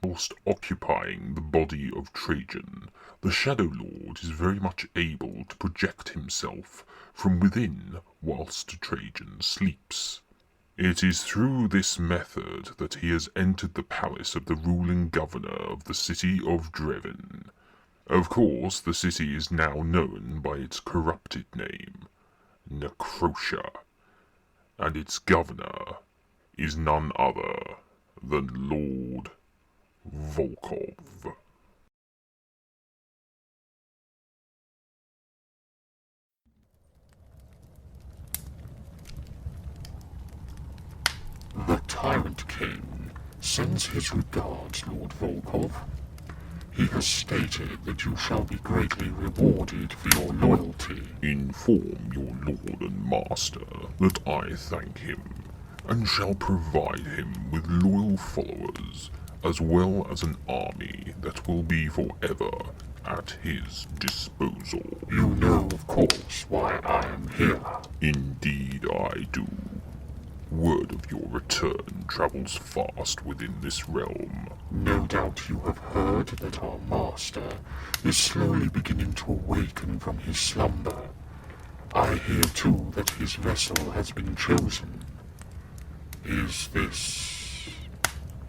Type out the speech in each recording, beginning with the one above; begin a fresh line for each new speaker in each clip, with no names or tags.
whilst occupying the body of Trajan, the Shadow Lord is very much able to project himself from within whilst Trajan sleeps. It is through this method that he has entered the palace of the ruling governor of the city of Drevin. Of course, the city is now known by its corrupted name, Necrotia, and its governor is none other than Lord Volkov.
The Tyrant King sends his regards, Lord Volkov. He has stated that you shall be greatly rewarded for your loyalty.
Inform your lord and master that I thank him, and shall provide him with loyal followers, as well as an army that will be forever at his disposal.
You know, of course, why I am here.
Indeed I do. Word of your return travels fast within this realm.
No doubt you have heard that our master is slowly beginning to awaken from his slumber. I hear too that his vessel has been chosen. Is this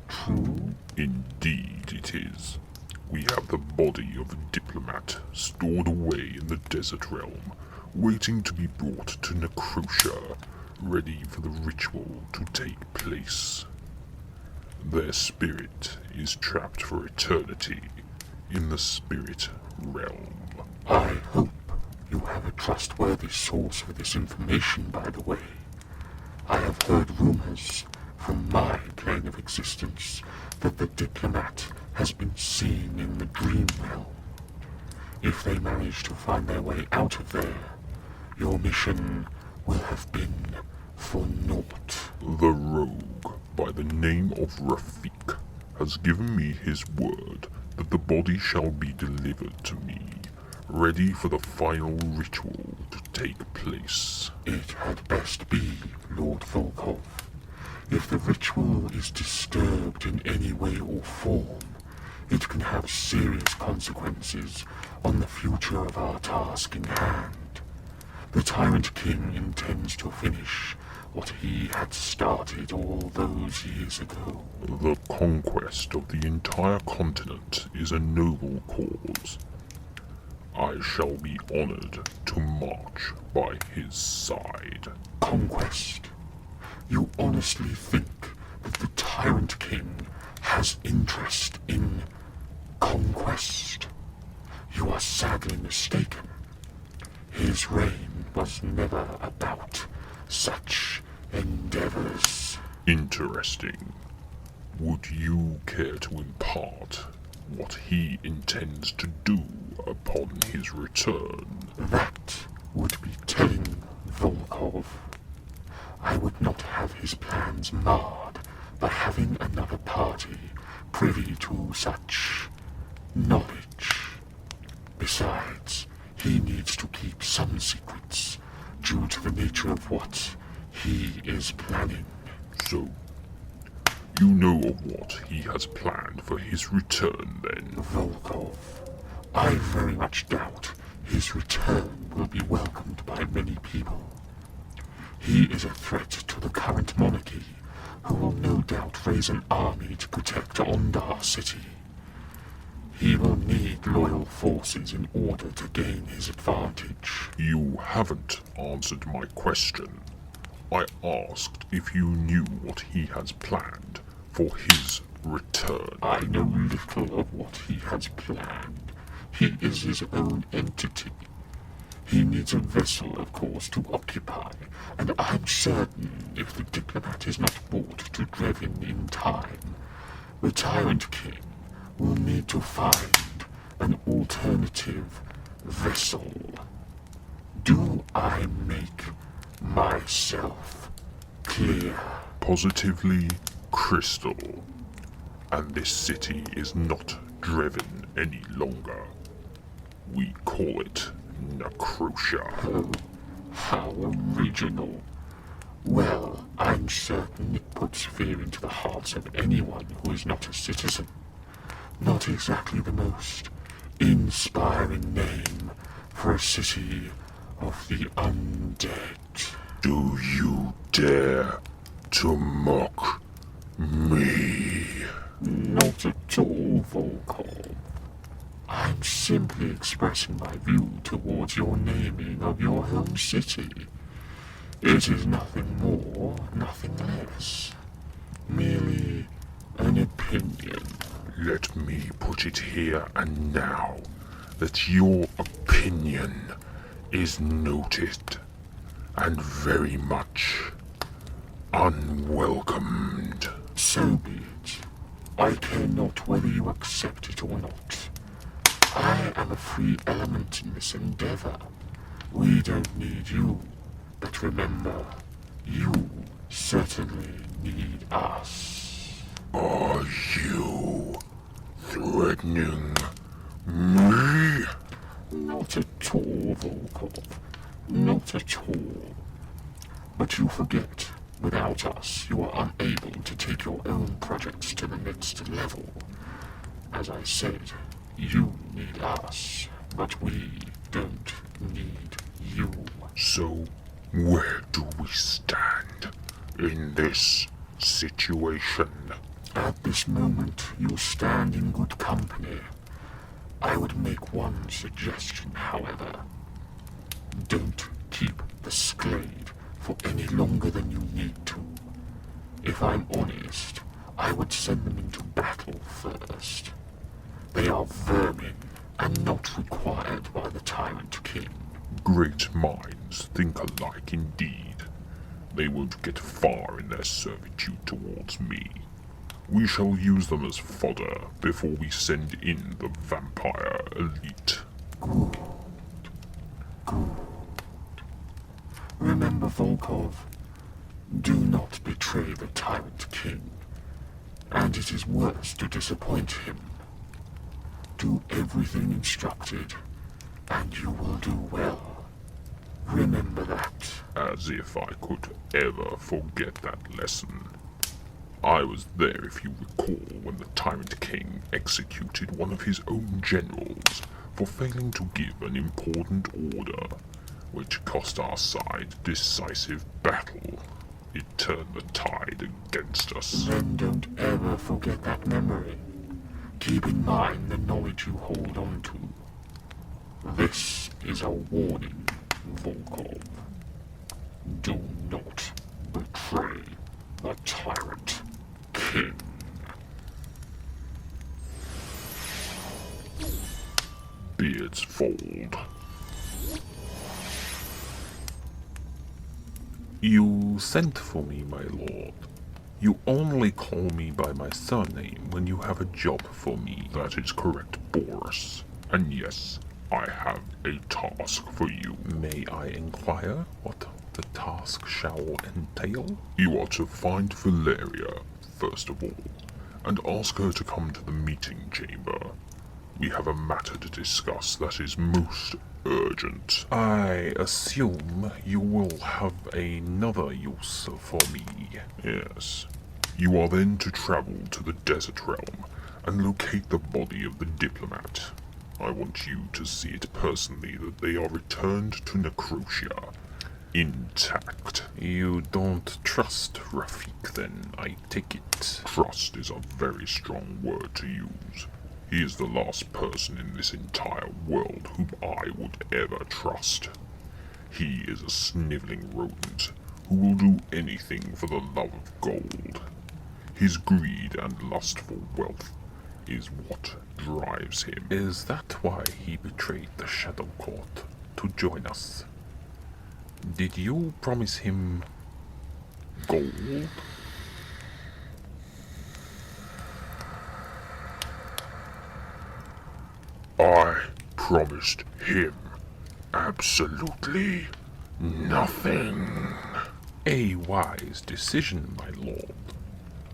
true?
Indeed it is. We have the body of a diplomat stored away in the desert realm, waiting to be brought to Necrotia, ready for the ritual to take place. Their spirit is trapped for eternity in the spirit realm.
I hope you have a trustworthy source for this information, by the way. I have heard rumors from my plane of existence that the diplomat has been seen in the dream realm. If they manage to find their way out of there, your mission will have been for naught.
The rogue, by the name of Rafik, has given me his word that the body shall be delivered to me, ready for the final ritual to take place.
It had best be, Lord Volkov. If the ritual is disturbed in any way or form, it can have serious consequences on the future of our task in hand. The Tyrant King intends to finish what he had started all those years ago.
The conquest of the entire continent is a noble cause. I shall be honored to march by his side.
Conquest? You honestly think that the Tyrant King has interest in conquest? You are sadly mistaken. His reign was never about such endeavors.
Interesting. Would you care to impart what he intends to do upon his return?
That would be telling, Volkov. I would not have his plans marred by having another party privy to such knowledge. Besides, he needs to keep some secrets due to the nature of what he is planning.
So, you know of what he has planned for his return then?
Volkov, I very much doubt his return will be welcomed by many people. He is a threat to the current monarchy, who will no doubt raise an army to protect Ondar City. He will need loyal forces in order to gain his advantage.
You haven't answered my question. I asked if you knew what he has planned for his return.
I know little of what he has planned. He is his own entity. He needs a vessel, of course, to occupy, and I'm certain if the diplomat is not brought to Drevin in time, the Tyrant King will need to find an alternative vessel. Do I make myself clear?
Positively crystal. And this city is not Drevin any longer. We call it Necrotia.
Oh, how original. Well, I'm certain it puts fear into the hearts of anyone who is not a citizen. Not exactly the most inspiring name for a city of the undead.
Do you dare to mock me?
Not at all, Volkov. I'm simply expressing my view towards your naming of your home city. It is nothing more, nothing less. Merely an opinion.
Let me put it here and now that your opinion is noted and very much unwelcomed.
So be it. I care not whether you accept it or not. I am a free element in this endeavor. We don't need you, but remember, you certainly need us.
Are you threatening me?
Not at all, Volkov. Not at all. But you forget, without us, you are unable to take your own projects to the next level. As I said, you need us, but we don't need you.
So, where do we stand in this situation?
At this moment, you stand in good company. I would make one suggestion, however. Don't keep the Sclade for any longer than you need to. If I'm honest, I would send them into battle first. They are vermin and not required by the Tyrant King.
Great minds think alike indeed. They won't get far in their servitude towards me. We shall use them as fodder before we send in the vampire elite.
Good. Good. Remember, Volkov, do not betray the Tyrant King, and it is worse to disappoint him. Do everything instructed, and you will do well. Remember that.
As if I could ever forget that lesson. I was there, if you recall, when the Tyrant King executed one of his own generals for failing to give an important order, which cost our side decisive battle. It turned the tide against us.
Then don't ever forget that memory. Keep in mind the knowledge you hold on to. This is a warning, Volkov. Do not betray the Tyrant King.
Berdsvold. You sent for me, my lord. You only call me by my surname when you have a job for me. That is correct, Borus. And yes, I have a task for you. May I inquire what the task shall entail? You are to find Valeria, first of all, and ask her to come to the meeting chamber. We have a matter to discuss that is most urgent. I assume you will have another use for me. Yes. You are then to travel to the desert realm and locate the body of the diplomat. I want you to see it personally that they are returned to Necrotia intact. You don't trust Rafik then, I take it. Trust is a very strong word to use. He is the last person in this entire world whom I would ever trust. He is a sniveling rodent who will do anything for the love of gold. His greed and lust for wealth is what drives him. Is that why he betrayed the Shadow Court to join us? Did you promise him gold? I promised him absolutely nothing. A wise decision, my lord.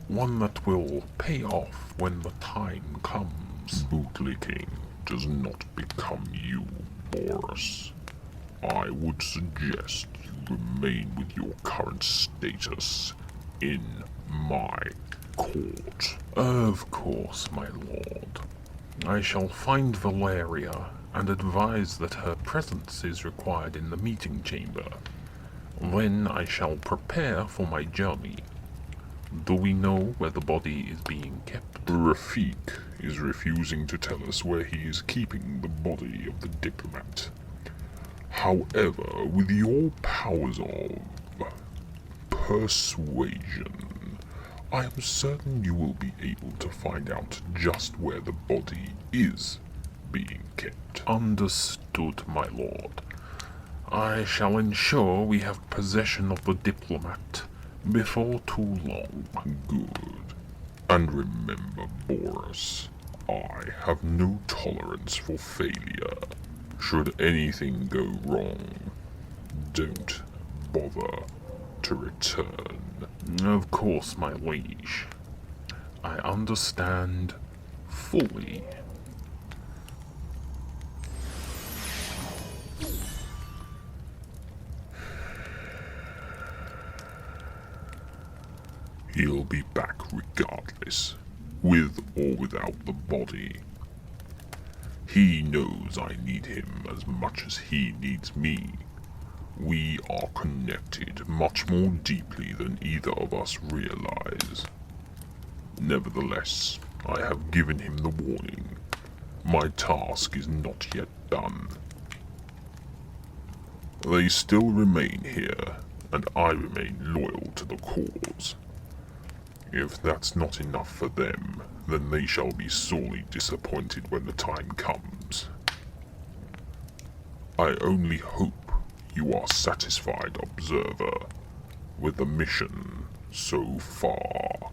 One that will pay off when the time comes. Bootlicking does not become you, Borus. I would suggest you remain with your current status in my court. Of course, my lord. I shall find Valeria and advise that her presence is required in the meeting chamber. Then I shall prepare for my journey. Do we know where the body is being kept?
Rafik is refusing to tell us where he is keeping the body of the diplomat. However, with your powers of persuasion, I am certain you will be able to find out just where the body is being kept.
Understood, my lord. I shall ensure we have possession of the diplomat before too long.
Good. And remember, Borus, I have no tolerance for failure. Should anything go wrong, don't bother to return.
Of course, my liege. I understand fully.
He'll be back regardless, with or without the body. He knows I need him as much as he needs me. We are connected much more deeply than either of us realize. Nevertheless, I have given him the warning. My task is not yet done. They still remain here, and I remain loyal to the cause. If that's not enough for them, then they shall be sorely disappointed when the time comes. I only hope you are satisfied, observer, with the mission so far.